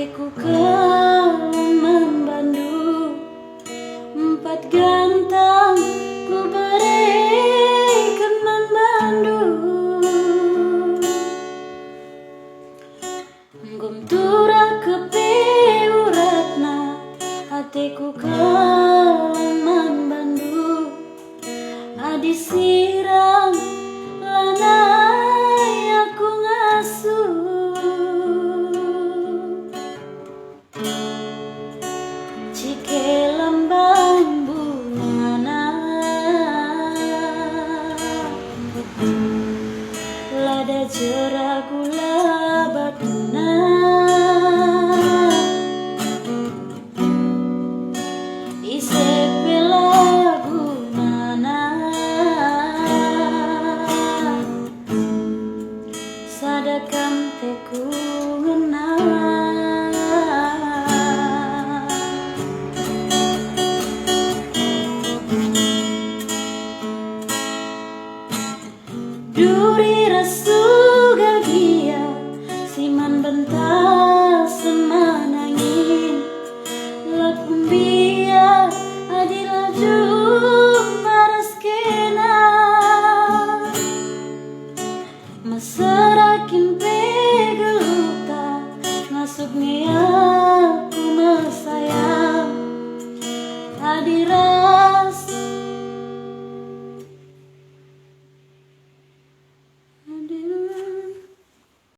Hatiku kau membandu, empat gantang ku berikan membandu. Gumtura kepi uratna, hatiku kau membandu. Adi siram lanai aku ngasuh. Cike lambang bungana, lada jera gula batuna. Ise pela gunana, sadakam teku ngena. Duri rasu gagia, siman bentar semanangin. Lakumbia adil paras kena, masarakin pegeluta, masuk aku masa